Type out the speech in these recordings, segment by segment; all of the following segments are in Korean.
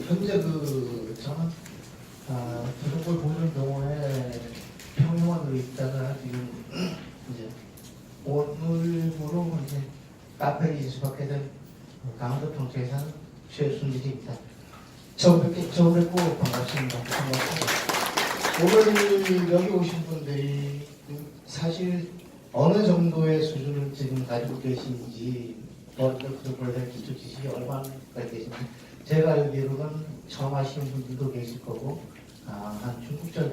현재 저는 부속골 보존병원에 평형원으로 있다가 지금 이제 오늘부로 이제 카페를 인수받게 된 강원도 평택에사는 최순실입니다. 처음 뵙고 반갑습니다. 오늘 여기 오신 분들이 사실 어느 정도의 수준을 지금 가지고 계신지 부속골에 대한 기초 지식이 얼마나 계신지 제가 알기로는 처음 하시는 분들도 계실 거고 한 중국자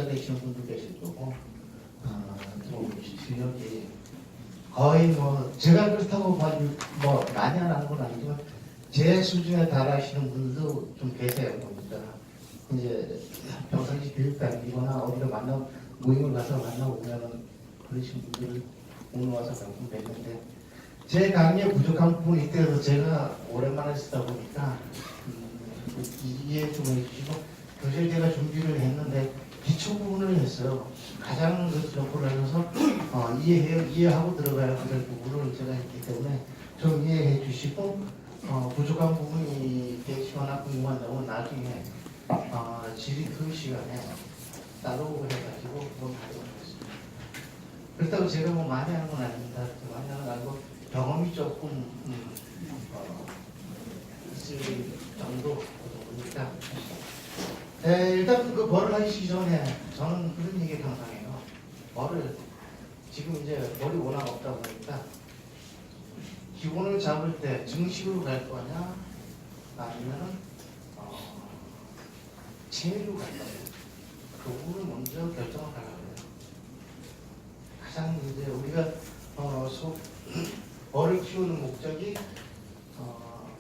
되시는 분도 계실 거고 실력이 거의 제가 그렇다고 뭐 많이 하는 건 아니지만 제 수준에 달하시는 분들도 좀 계세요. 보니까 이제 평상시 교육다니거나 어디를 모임을 가서 만나보면 그러신 분들을 오늘 와서 몇분 뵀는데 제 강의에 부족한 부분이 있대서 제가 오랜만에 쓰다 보니까 이해 좀 해주시고 교실 제가 준비를 했는데 기초 부분을 했어요. 가장 정보를 하셔서 이해하고 들어가야 될 부분을 제가 했기 때문에 좀 이해해 주시고 부족한 부분이 계시거나 궁금한 점은 나중에 질의 그 시간에 따로 해가지고 그건 하도록 하겠습니다. 그렇다고 제가 뭐 많이 하는 건 아닙니다. 많이 하는 건 아니고 경험이 조금 있을 정도니까 일단 그 벌을 하시기 전에 저는 그런 얘기 항상 해요. 벌을 지금 이제 벌이 워낙 없다 보니까 기본을 잡을 때 정식으로 갈 거냐 아니면은 체밀로 갈 거냐 그 부분을 먼저 결정을 하려고 해요. 가장 이제 우리가 벌을 키우는 목적이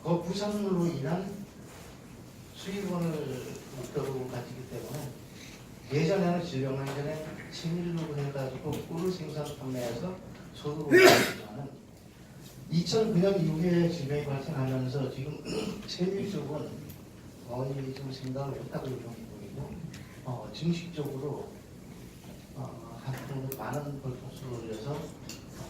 그 부산으로 인한 수입원을 목표로 가지기 때문에 예전에는 질병하기 전에 체밀로 해가지고 꿀을 생산 판매해서 소득을 얻었지만은 2009년 이후에 질병이 발생하면서 지금 체밀 쪽은 거의 좀 생각을 했다고 보이고 정식적으로 한편으로 많은 벌통수를 올려서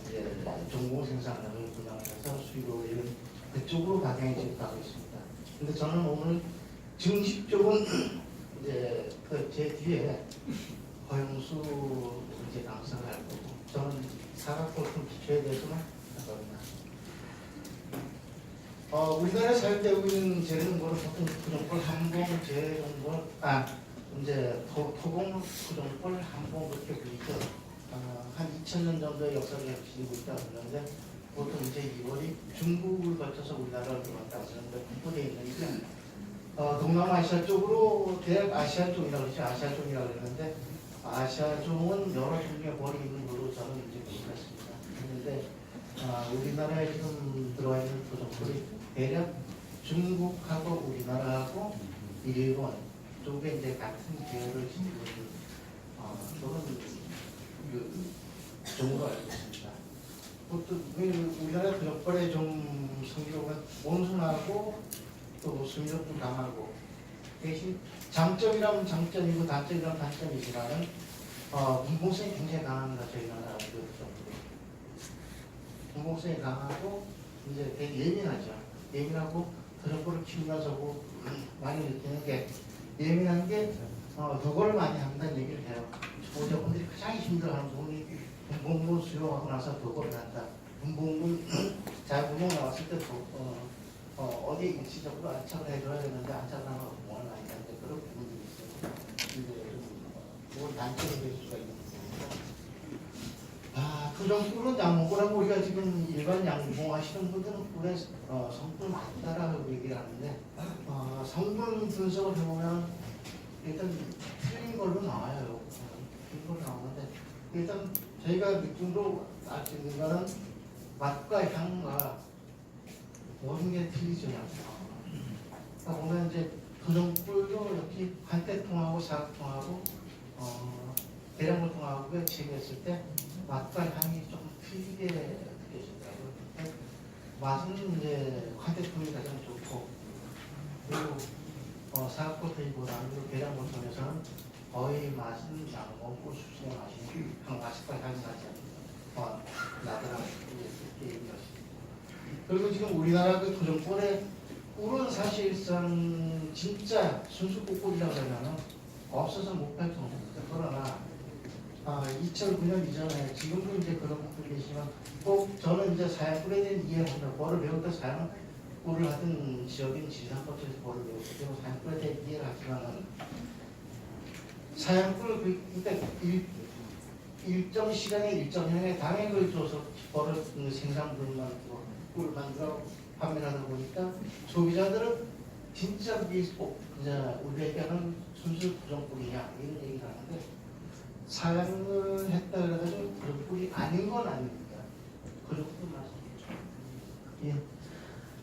이제 종공 생산량을 분양해서 수익을 올리는 그쪽으로 방향이 지금 가고 있습니다. 근데 저는 오늘 정식 쪽은 이제 제 뒤에 허영수 이제 강사를 할 거고 저는 사각볼통 기초에 대해서만 할 겁니다. 우리나라에 사용되고 있는 재능고는 보통 토종벌, 함봉, 재능골, 이제 토공, 토종벌, 함봉 그렇게 불리죠. 한 2000년 정도의 역사를 지니고 있다 그러는데 보통 이제 2월이 중국을 거쳐서 우리나라로 들어왔다 그러는데 분포되어 있는데 동남아시아 쪽으로 대략 아시아 쪽이라고 그러죠. 아시아 쪽이라고 그러는데 아시아 쪽은 여러 종류의 벌이 있는 걸로 저는 이제 보겠습니다. 그런데 우리나라에 지금 들어와 있는 토종벌이 대략 중국하고 우리나라하고 일본 쪽에 이제 같은 계열을 지니고 있는 그런 종류가 알고 있습니다. 보통 우리나라 토종벌의 좀 성격은 온순하고 또 수명도 강하고 대신 장점이라면 장점이고 단점이라면 단점이지만은 분봉성이 굉장히 강합니다. 저희 나라 분봉성이 강하고 이제 되게 예민하죠. 예민하고 토종벌을 키우면서 많이 느끼는 게 예민한 게 그걸 많이 한다는 얘기를 해요. 소자분들이 가장 힘들어하는 부분이 분봉물 수용하고 나서 그걸 한다. 분봉물 자분봉 나왔을 때 어디에 일시적으로 안착을 해줘야 되는데 안착을 하면 공을 많이 하는데 그런 부분들이 있어요. 이제 단점이 될 수가 있는 부분이고 토종꿀은 양봉꿀하고 우리가 지금 일반 양봉 하시는 분들은 꿀에 성분이 많다라고 얘기를 하는데 성분 분석을 해보면 일단 틀린 걸로 나와요. 틀린 걸로 나오는데 일단 저희가 느낌으로 알 수 있는 거는 맛과 향과 모든 게 틀리죠. 그러니까 보면 이제 토종꿀도 이렇게 한때통하고 사각통하고 대량물통하고 체계했을 때 맛과 향이 좀 틀리게 느껴지더라고요. 맛은 이제 한때통이 가장 좋고 그리고 사각통보다는 대량물통에서는 거의 맛은 양봉꿀 수준의 맛이 맛과 향이 나지 않습니다. 나더라고요. 그리고 지금 우리나라 그 토종꿀의 꿀은 사실상 진짜 순수 꿀이라고 하면 없어서 못 발전합니다. 그러나 2009년 이전에 지금도 이제 그런 분들 계시지만 꼭 저는 이제 사양꿀에 대한 이해를 합니다. 뭐를 배울 때 사양꿀을 하든 지역인 지상법칙에서 뭐를 배웠기 때문에 사양꿀에 대한 이해를 하지만은 사양꿀을 그러니까 일정 시간에 일정 형의 당액을 줘서 버를 생산물만 꿀 만들어 판매하다 보니까 소비자들은 진짜 이제 우리에게는 순수 부정꿀이냐 이런 얘기를 하는데 사양을 했다 그래가지고 그런 꿀이 아닌 건 아닙니다. 도적꿀은 맞습니다. 예.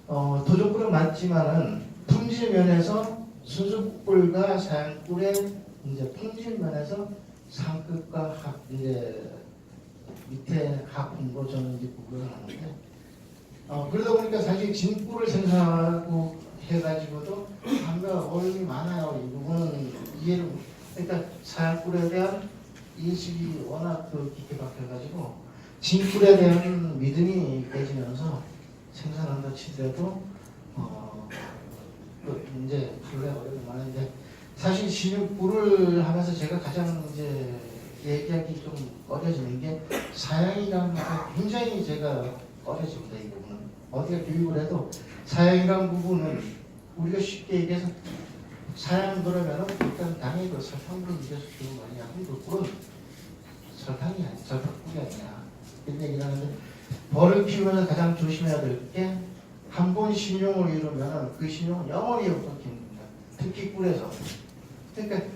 도적꿀은 맞지만은 품질 면에서 순수꿀과 사양꿀의 이제 품질 면에서 상급과 하 이제 밑에 하품으로 저는 이제 구분을 하는데 그러다 보니까 사실 진꿀을 생산하고 해가지고도 한가 어려움이 많아요. 이 부분은 이해를 그러니까 사양꿀에 대한 인식이 워낙 깊게 박혀가지고 진꿀에 대한 믿음이 깨지면서 생산한다 치더라도 이제 판매 어려움이 많은데 사실 신유꿀을 하면서 제가 가장 이제 얘기하기 좀 꺼려지는 게 사양이라는 게 굉장히 제가 꺼려집니다. 이 부분은 어디가 교육을 해도 사양이라는 부분은 우리가 쉽게 얘기해서 사양 그러면은 일단 당연히 그 설탕으로 이겨서 좋은 거 아니야. 그 꿀은 설탕이 아니야. 설탕꿀이 아니야. 이런 얘기를 하는데 벌을 키우면서 가장 조심해야 될 게 한 번 신용을 이루면 그 신용은 영원히 없어집니다. 특히 꿀에서. 그러니까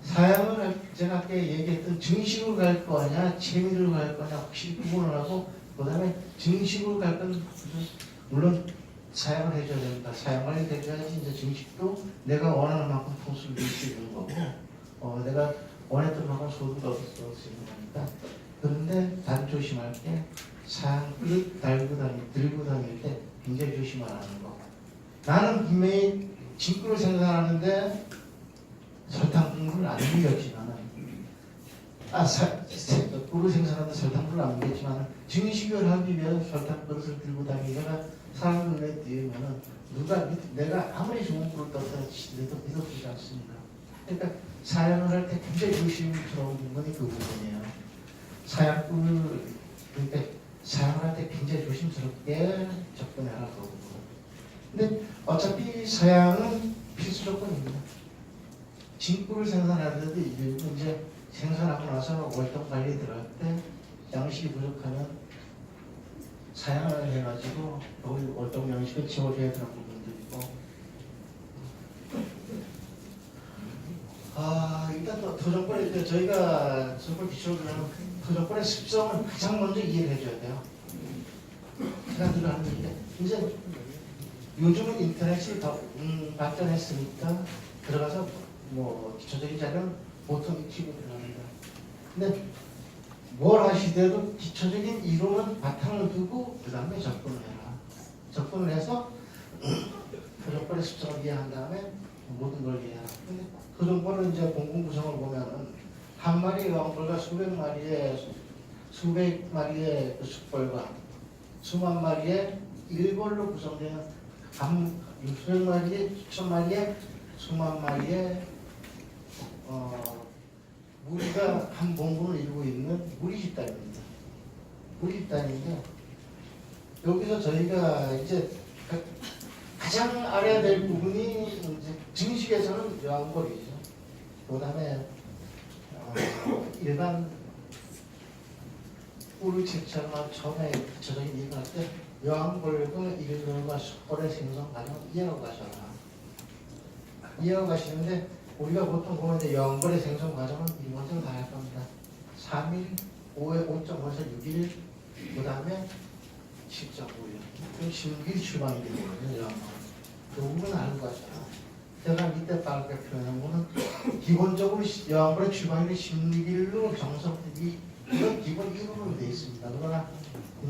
사양을 제가 아까 얘기했던 증식으로 갈 거냐 체미로 갈 거냐 확실히 구분을 하고 그 다음에 증식으로 갈 건 물론 사양을 해줘야 됩니다. 사양을 해줘야지 이제 증식도 내가 원하는 만큼 통수를 낼 수 있는 거고 내가 원했던 만큼 소득을 얻을 수 있는 거니까. 그런데 단 조심할 게 사양을 들고 다닐 때 굉장히 조심하라는 거. 나는 분명히 진꿀을 생산하는데 설탕물을 안 넣겠지만은 꿀을 생산하는데 설탕물을 안 넣겠지만은 증식을 하기 위해서 설탕 그릇을 들고 다니다가 사람들 눈에 띄우면은 내가 아무리 좋은 꿀을 떠서 해도 믿어지지 않습니다. 그러니까 사양을 할 때 굉장히 조심스러운 부분이 그 부분이에요. 사양꿀을 그러니까 사양을 할 때 굉장히 조심스럽게 접근해라 그 부분. 근데 어차피 사양은 필수 조건입니다. 진꿀을 생산하더라도 일부 이제 생산하고 나서 월동 관리 들어갈 때 양식이 부족하면 사양을 해가지고 거기 월동 양식을 채워줘야 되는 부분도 있고 일단 또 토종벌 저희가 토종벌 기초로 하는 토종벌의 습성을 가장 먼저 이해를 해줘야 돼요. 사람들이 하는 얘기인데 이제 요즘은 인터넷이 더 발전했으니까 들어가서 뭐 기초적인 자료는 보통 익히고 들어갑니다. 근데 뭘 하시더라도 기초적인 이론은 바탕을 두고 그 다음에 접근을 해라. 접근을 해서 토종벌의 습성을 이해한 다음에 모든 걸 이해하라. 근데 토종벌은 이제 공공 구성을 보면은 한 마리의 왕벌과 수백 마리의 그 숙벌과 수만 마리의 일벌로 구성되는 수백 마리의 수천 마리의 수만 마리의 무리가 한 봉분을 이루고 있는 무리 집단입니다. 무리 집단인데 여기서 저희가 이제 가장 알아야 될 부분이 이제 증식에서는 여왕벌이죠. 그 다음에 일반 꿀을 채취하거나 처음에 기초적인 일을 할 때 여왕벌과 일벌과 숙벌의 생성 과정을 이해하고 가셔라. 이해하고 가시는데 우리가 보통 보면 이제 여왕벌의 생성 과정은 일본적으로 다 할 겁니다. 3일, 5회, 5.5에서 6일, 그 다음에 10.5일. 그럼 16일 출방이 되는 거거든요, 여왕벌. 그 부분은 알고 가셔라. 제가 밑에 빠르게 표현한 거는 기본적으로 여왕벌의 출방일이 16일로 정석이 이건 기본 이론으로 되어 있습니다. 그러나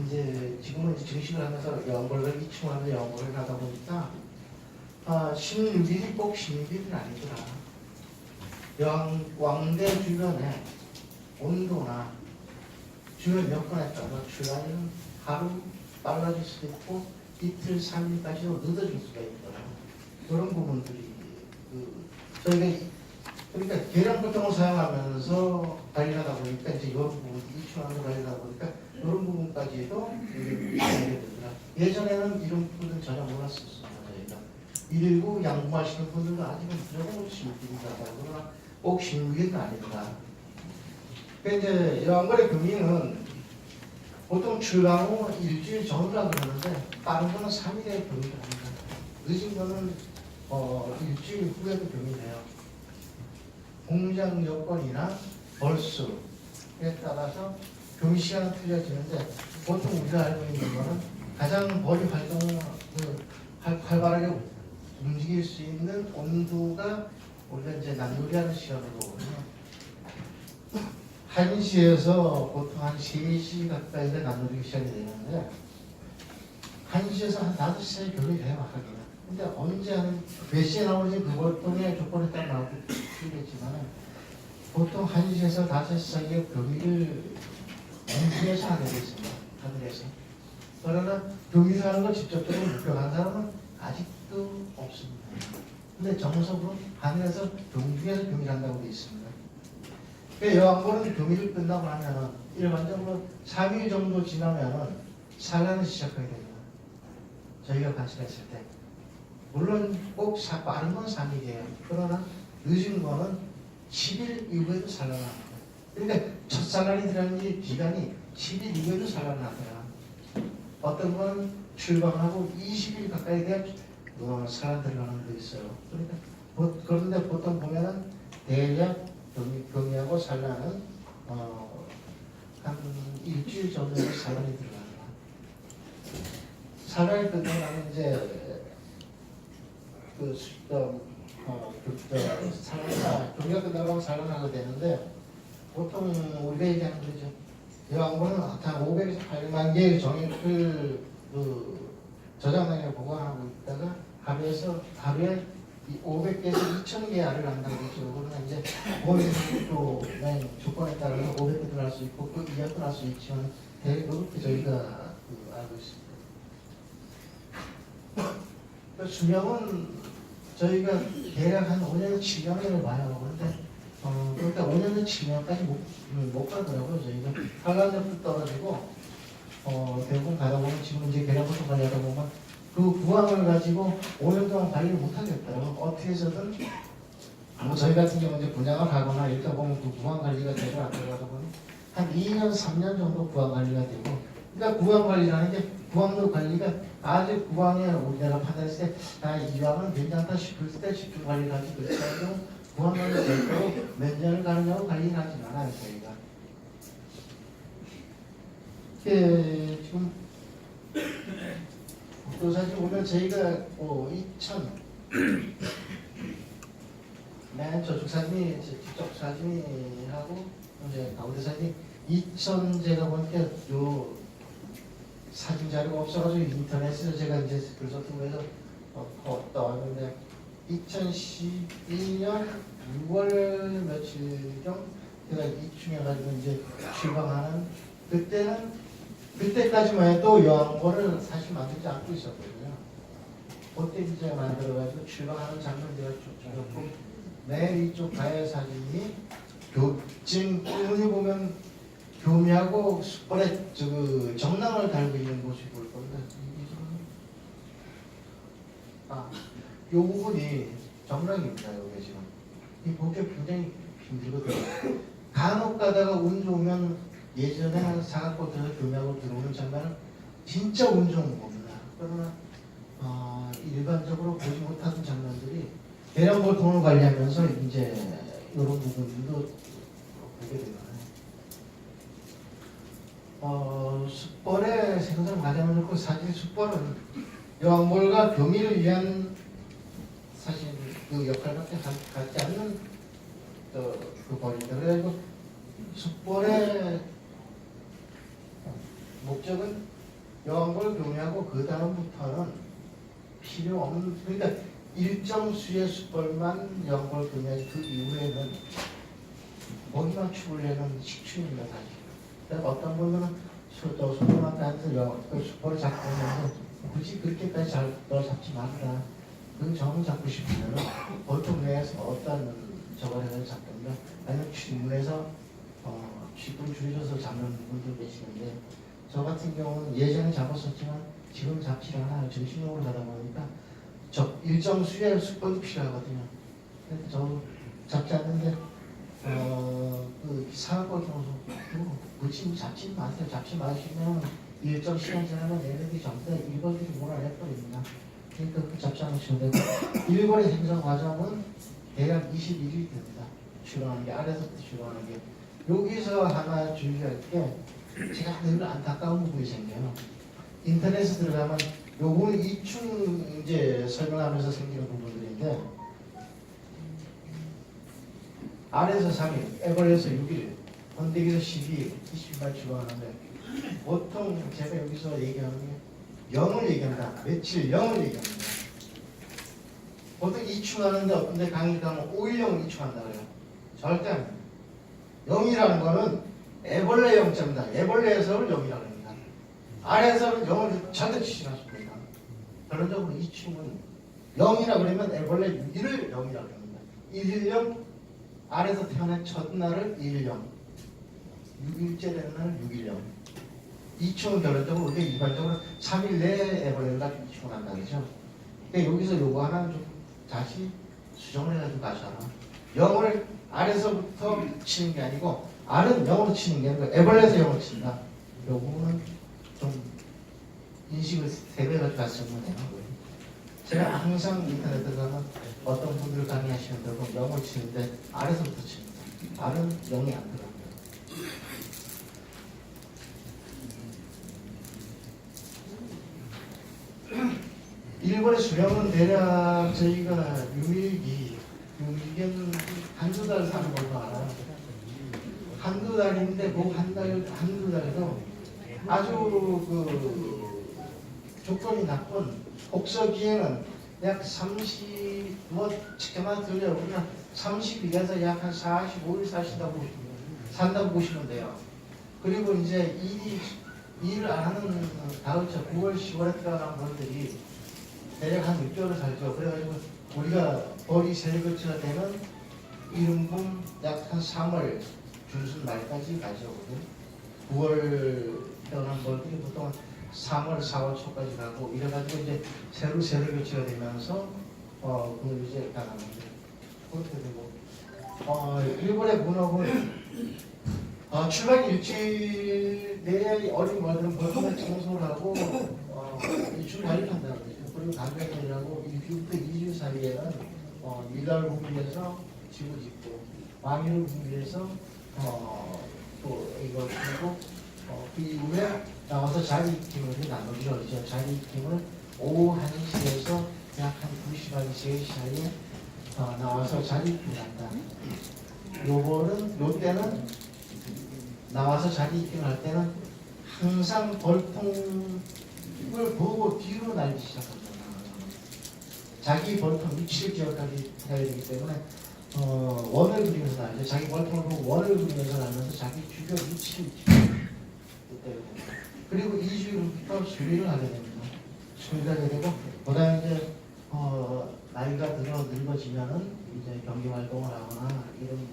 이제 지금은 이제 증식을 하면서 여왕벌을 이충하면서 여왕벌을 하다 보니까 16일이 꼭 16일은 아니더라. 왕대 주변에 온도나 주변 여건에 따라 출하는 하루 빨라질 수도 있고 이틀, 3일까지도 늦어질 수가 있더라. 그런 부분들이 저희가 그러니까 계량보통을 사용하면서 관리하다 보니까 이제 이런 부분, 이충하는 관리하다 보니까 이런 부분까지도 예전에는 이런 부분은 전혀 몰랐었어요. 저희가 119 양보하시는 분들은 아직은 무조건 신고입니다. 그러나 꼭 신고는 아닙니다. 그러니까 이제 여왕벌의 금리는 보통 출강 후 일주일 전후라고 그러는데 빠른 거는 3일에 금리를 합니다. 늦은 거는 일주일 후에도 금리해요. 공장 여건이나 벌수에 따라서 교미 시간은 틀려지는데 보통 우리가 알고 있는 거는 가장 벌이 활동을 활발하게 움직일 수 있는 온도가 우리가 이제 난놀이하는 시간으로 보거든요. 1시에서 보통 한 3시 가까이가 난놀이 시간이 되는데 1시에서 한 5시에 교미를 해요. 하기는. 근데 언제 하는 몇 시에 나오는지 그것동의 조건에 따라 나오고 틀리겠지만 보통 1시에서 5시 사이에 교미를 연구해서 하게 되어 있습니다. 하늘에서. 그러나 교미를 하는 걸 직접적으로 목격한 사람은 아직도 없습니다. 근데 정석으로 하늘에서 경중에서 교미를 한다고 되어 있습니다. 여왕벌은 교미를 끝나고 나면은 일반적으로 3일 정도 지나면은 산란을 시작하게 됩니다. 저희가 관찰했을 때. 물론 꼭 빠른 건 3일이에요. 그러나 늦은 거는 10일 이후에도 산란합니다. 그러니까 첫 산란이 들어가는 기간이 10일 이후에도 산란을 하더라. 어떤 건 출방하고 20일 가까이 돼야 산란 들어가는 거 있어요. 그러니까 그런데 보통 보면은 대략 교미하고 산란은 한 일주일 정도 산란이 들어간다. 산란이 끝나면 이제 교미가 끝나고 산란하게 되는데 보통 우리가 얘기하는 거죠. 여왕벌은 한 500에서 800만 개의 정액을 저장량에 보관하고 있다가 하루에 500개에서 2000개 알을 낳는다고 그러죠. 그러나 이제 또 조건에 따라서 500개도 날 수 있고 그 이하도 날 수 있지만 대략 그렇게 저희가 알고 있습니다. 수명은 저희가 대략 한 5년, 7년을 봐요. 그런데 그러니까 5년에서 7년까지 못 가더라고요. 저희가 산란력도 떨어지고 대부분 가다 보면 지금 이제 계량부터 관리하다 보면 그 구황을 가지고 5년 동안 관리를 못 하겠더라고요. 어떻게 해서든 저희 같은 경우 이제 분양을 하거나 이렇게 보면 그 구황 관리가 제대로 안 들어가다 보니 한 2년, 3년 정도 구황 관리가 되고 그러니까 구황 관리라는 게 구황도 관리가 아주 구황에 우리나라 판단했을 때 이 구황은 괜찮다 싶을 때 집중 관리를 하지 그렇지 않고 구황 관리 별도로 몇 년을 가느냐고 관리를 하지 않아요. 저희가 지금 또 사실 오늘 저희가 2000맨 저쪽 사진이 뒤쪽 사진이하고 이제 가운데 사진이 2000 제가 보니까 요 사진 자료가 없어가지고 인터넷에서 제가 이제 글 썼던 거에서 떠왔는데 2012년 6월 며칠경 제가 입춘해가지고 이제 출방하는 그때까지만 해도 여왕벌을 사실 만들지 않고 있었거든요. 그때 이제 만들어가지고 출방하는 장면들을 쭉 찍었고 맨 이쪽 가해 사진이 지금 오늘 보면 교미하고 숯벌에 정랑을 달고 있는 모습이 보일 겁니다. 이 부분이 정랑입니다. 여기 지금 이 보기 굉장히 힘들거든요. 간혹 가다가 운 좋으면 예전에 사각보트에서 교미하고 들어오는 장면은 진짜 운 좋은 겁니다. 그러나 일반적으로 보지 못하던 장면들이 계량보통을 관리하면서 이제 이런 부분들도 보게 되나요? 숯벌의 생선 가자면 좋고 사실 숯벌은 여왕벌과 교미를 위한 사실 그 역할밖에 갖지 않는 그 벌입니다. 그래서 숯벌의 목적은 여왕벌 교미하고 그 다음부터는 필요 없는 그러니까 일정 수의 숯벌만 여왕벌 교미하지 그 이후에는 먹이만 추구려는 식충입니다. 사실. 어떤 분들은 소금만 따서 숯벌을 잡고 있는데 굳이 그렇게까지 널 잡지 말라. 그 정을 잡고 싶으면 보통 내에서 어떤 저걸 해서 잡던가 아니면 주문해서 쥐뿔 줄여서 잡는 분들 계시는데 저 같은 경우는 예전에 잡았었지만 지금 잡지 않아요. 정신력으로 가다 보니까 일정 수의 수법이 필요하거든요. 그래서 저 잡지 않는데 그 사업을 통해서 굳이 잡지 마세요. 잡지 마시면 일정 시간 지나면 얘네들이 전부 다 일벌들이 몰아내버립니다. 그러니까 그 잡지 않으시면 되고 일벌의 생성 과정은 대략 21일 됩니다. 출원하는 게 아래서부터 출원하는 게 여기서 하나 주의할 게 제가 늘 안타까운 부분이 생겨요. 인터넷에 들어가면 요거는 이충 이제 설명하면서 생기는 부분들인데 아래에서 3일, 애벌에서 6일, 번데기에서 12일, 20일 출원하는데 보통 제가 여기서 얘기하는 게 0을 얘기한다. 며칠 0을 얘기합니다. 보통 이충하는데 어떤 데 강의 가면 5일령을 이충한다 그래요. 절대 아닙니다. 0이라는 거는 애벌레 0점이다. 애벌레 해석을 0이라고 합니다. 아래에서는 0을 절대 치지 않습니다. 결론적으로 이충은 0이라 그러면 애벌레 6일을 0이라고 합니다. 1일0 아래에서 태어난 첫날을 1일0 6일째 되는 날을 6일0 이충은 결론적으로 우리가 일반적으로 3일 내에 애벌레가 이충을 한다 그죠? 근데 여기서 요거 하나 좀 다시 수정을 해가지고 가셔라. 0을 아래서부터 치는 게 아니고 R은 0으로 치는 게 아니고 애벌레에서 0으로 친다. 요거는 좀 인식을 세배가지고 갔으면 돼요. 제가 항상 인터넷에 가면 어떤 분들 강의하시는 데고 0을 치는데 아래서부터 칩니다. R은 0이 안 들어갑니다. 일본의 수령은 대략 저희가 유일기는 한두 달 사는 걸로 알아요. 한두 달인데 그 한두 달도 아주 그 조건이 나쁜 혹서기에는 약 30, 뭐 책마다 들려요. 그냥 30일에서 약 한 45일 산다고 보시면 돼요. 그리고 이제 일을 안 하는 다음 주 9월, 10월에 들어가는 분들이 대략 한 6개월을 살죠. 그래가지고 우리가 벌이 세일거치가 되면 이른분 약 한 3월 중순 말까지 가져오거든. 9월 태어난 벌들이 보통 3월, 4월 초까지 가고 이래가지고 이제 새로 세일거치가 되면서 그 이제 나가는 게 그렇게 되고 일본의 문학은 출발 일주일 내에 어린 벌들은 벌금을 청소를 하고 일주일 관리한다는 거죠. 그리고 강변이라고 1주부터 2주 사이에는 일날 분비해서 집을 짓고 망일을 분비해서 또 이걸 하고 그 이후에 나와서 자리 익힘을 나누기로 그러죠. 자리 익힘을 오후 1시에서 약 한 2시간, 3시 사이에 나와서 자리 익힘을 한다. 요때는 나와서 자리 익힘을 할 때는 항상 벌통을 보고 뒤로 날기 시작합니다. 자기 벌통 위치를 기억하기 해야 되기 때문에 원을 그리면서 날죠. 자기 벌통을 보고 원을 그리면서 날면서 자기 주변 위치를 그리고 2주부터 수리를 하게 됩니다. 수리를 하게 되고 그다음에 이제 나이가 늙어지면은 이제 경기 활동을 하거나 이런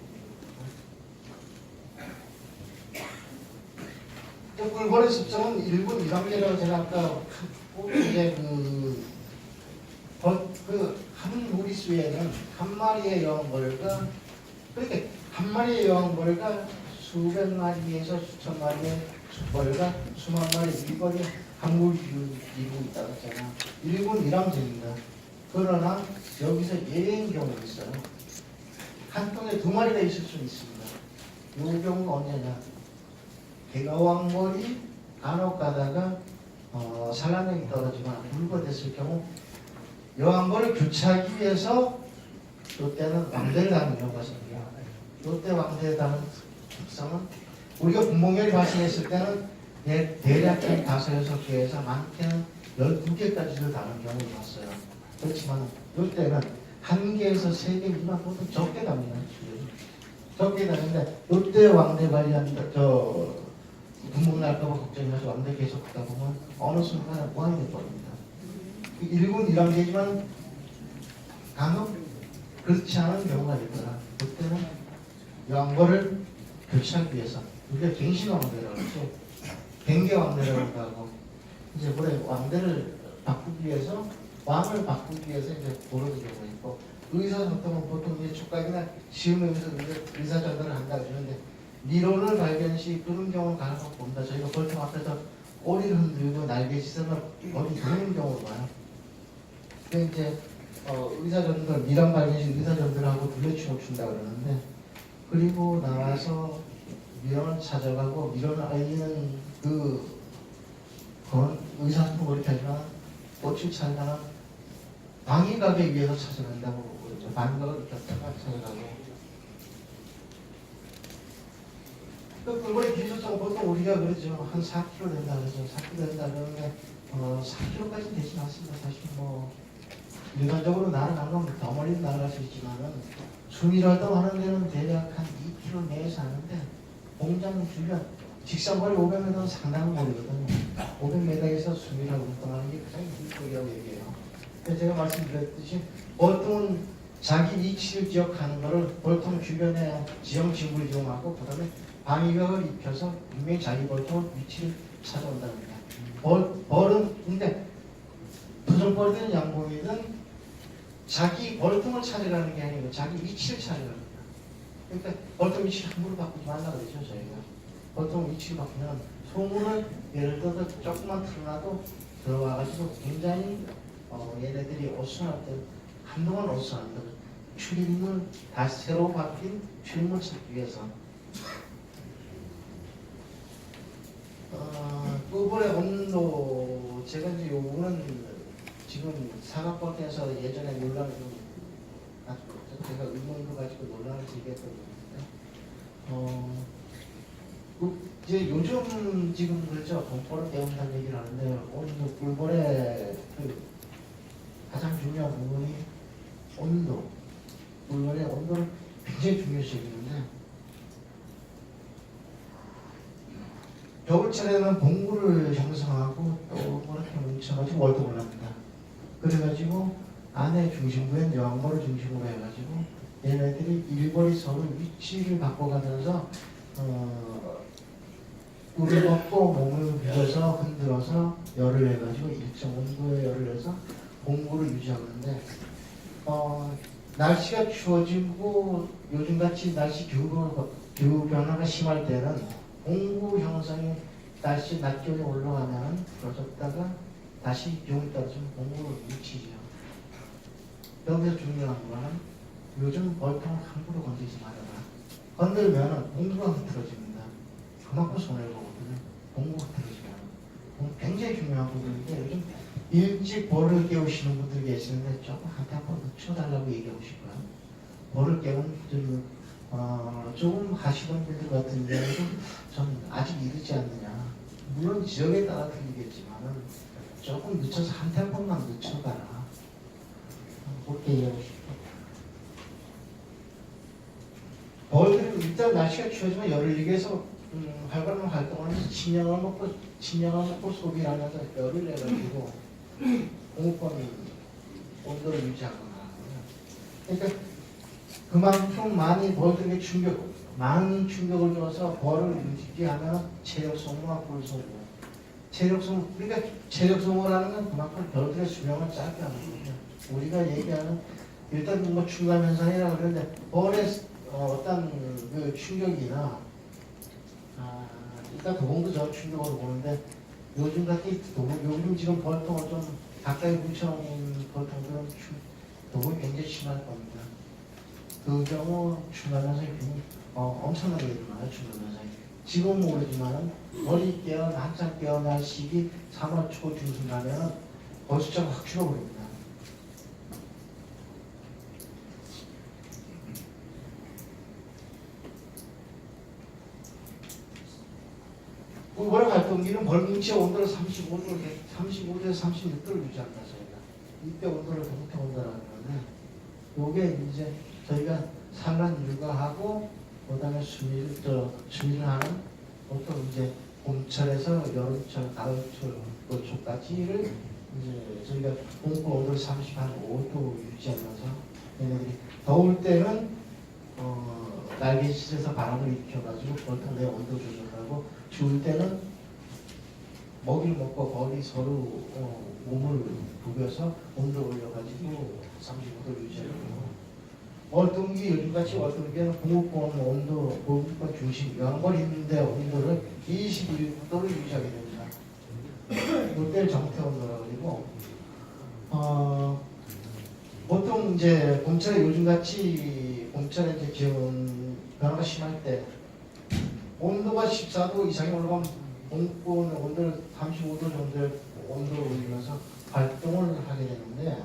꿀벌의 습성은 1군 2단계라고 제가 아까 이제 한 무리수에는 한 마리의 여왕벌과 그렇게 한 마리의 여왕벌과 수백 마리에서 수천 마리의 숫벌과 수만 마리의 일벌이 한 무리를 이루고 있다고 했잖아. 1군 1항제입니다. 그러나 여기서 예외인 경우가 있어요. 한 통에 2마리가 있을 수 있습니다. 이 경우는 언제냐? 개가왕벌이 간혹 가다가 산란력이 떨어지거나 불거됐을 경우 여왕벌을 교체하기 위해서 이때는 왕대를 다는 경우가 생겨요. 이때 왕대를 다는 특성은 우리가 분봉열이 발생했을 때는 대략 한 5, 6개에서 많게는 12개까지도 다는 경우를 봤어요. 그렇지만 이때는 1개에서 3개 미만 보통 적게 답니다. 적게 다는데 이때 왕대 관리한다 분봉 날까봐 걱정해서 왕대 계속 하다 보면 어느 순간에 무한이 돼버립니다. 일군 일항제지만 간혹 그렇지 않은 경우가 있더라. 그때는 왕거를 교체하기 위해서 우리가 갱신왕대라고 그러죠. 갱계왕대라고 하고 이제 그래 왕대를 바꾸기 위해서 왕을 바꾸기 위해서 이제 고르는 경우가 있고 의사소통은 보통 이제 촉각이나 시험에서 의사전달을 한다 그러는데 미론을 발견시 그런 경우는 간혹 봅니다. 저희가 벌통 앞에서 꼬리를 흔들고 날개 시선을 어디 두는 경우를 봐요. 근데 이제 의사전달 미란 발견시 의사전달하고 둘레춤을 춘다 그러는데 그리고 나와서 미련을 찾아가고 미련을 알리는 그건 의사소통을 이렇게 하지만 꽃을 찾아가는 방위각에 위해서 찾아간다고 그러죠. 방위각을 이렇게 찾아가고 그거의 기술상 보통 우리가 그러죠. 한 4kg 된다 그러죠. 4kg 된다 그러는데 4kg까지는 되지 않습니다. 사실 뭐 일반적으로 날아가면 더 멀리 날아갈 수 있지만은 숨이라도 하는 데는 대략 한 2km 내에서 하는데 공장 주변 직선거리 500m는 상당한 거리거든요. 500m에서 숨이라고 운동하는 게 가장 긴 거리라고 얘기해요. 제가 말씀드렸듯이 보통은 자기 위치를 기억하는 것을 보통 주변에 지형 지구를 이용하고 그 다음에 방위벽을 입혀서 분명히 자기 벌통을 위치를 찾아온답니다. 벌은 근데 부정벌이든 양봉이든 자기 벌통을 찾아가는 게 아니고 자기 위치를 찾아가는 거예요. 그러니까 벌통 위치를 함부로 바꾸지 말라 그러죠 저희가. 벌통 위치를 바꾸면 소문을 예를 들어서 조금만 틀어놔도 들어와가지고 굉장히 얘네들이 어수선할 때 한동안 어수선한다. 출입문 다시 새로 바뀐 출입문 찾기 위해서 꿀벌의 온도 제가 이제 요거는 지금 사각벌에서 예전에 논란을 좀 제가 의문도 가지고 논란을 제기했던 건데 이제 요즘 지금 그렇죠. 동포를 배운다는 얘기를 하는데 온도 꿀벌의 가장 중요한 부분이 온도 꿀벌의 온도를 굉장히 중요시 여기는데 겨울철에는 봉구를 형성하고 또 그렇게 뭉쳐가지고 월동을 합니다. 그래가지고 안에 중심부엔 여왕벌을 중심으로 해가지고 얘네들이 일벌이 서로 위치를 바꿔가면서 꿀을 먹고 몸을 비벼서 흔들어서 열을 해가지고 일정 온도의 열을 해서 봉구를 유지하는데 날씨가 추워지고 요즘같이 날씨 기후 변화가 심할 때는 공구 형성이 날씨 낮 기온이 올라가면 풀어졌다가 다시 기온이 떨어지면 공구를 묻히죠. 여기서 중요한 거는 요즘 벌통을 함부로 건드리지 말아라. 건들면 공구가 흐트러집니다. 그만큼 손해보거든요. 공구가 흐트러지면. 굉장히 중요한 부분인데 요즘 일찍 벌을 깨우시는 분들이 계시는데 조금 한테 한번 늦춰달라고 얘기하고 싶어요. 벌을 깨우는 분들 조금 하시던 분들 같은 경우는 저는 아직 이르지 않느냐. 물론 지역에 따라 틀리겠지만은 조금 늦춰서 한 템포만 늦춰가라. 그렇게 얘기하고 싶어요. 벌들이 일단 날씨가 추워지면 열을 이겨서 활발한 활동을 하면서 침량을 먹고 소비를 하면서 열을 내가지고 공급권 온도를 유지하거나. 그러니까 그만큼 많이 벌들에게 많은 충격을 줘서 벌을 유지게 하면 체력 소모와 꿀 소모. 체력 소모, 그러니까 체력 소모라는 건 그만큼 벌들의 수명을 짧게 하는 거죠. 우리가 얘기하는 일단 뭐 충감 현상이라고 그러는데 벌의 어떤 그 충격이나 일단 도봉도 저 충격으로 보는데 요즘 같은 요즘 지금 벌통을 좀 가까이 뭉쳐놓은 벌통들은 도봉이 굉장히 심할 겁니다. 그 경우 충감 현상이 엄청나게 일어나요. 충감 현상이. 지금은 모르지만 머리 한참 깨어날 시기 3월 초 중순 가면 벌 숫자가 확 줄어버립니다. 꿀벌의 활동기는 벌뭉치의 온도를 35도에서 36도를 유지한다. 저희가 이때 온도를 동태 온도라고 하는데 요게 이제 저희가 산란 육아하고 그다음에 수미를 하는 보통 이제 봄철에서 여름철, 가을철, 초까지를 이제 저희가 공구 온도를 35도 유지하면서 얘네들이 더울 때는 날개짓에서 바람을 일으켜가지고 보통 내 온도 조절하고 추울 때는 먹이를 먹고 거리 서로 몸을 부벼서 온도 올려가지고 35도 유지하고 월등기 요즘같이 월등기에는 공급권 온도 공급권 중심 연걸 있는데 온도를 22도로 유지하게 됩니다. 이때를 정태 온도라고 그리고 보통 이제 봄철에 요즘같이 봄철에 이제 기온 변화가 심할 때 온도가 14도 이상이 올라가면 공급권 온도를 35도 정도의 온도로 올리면서 활동을 하게 되는데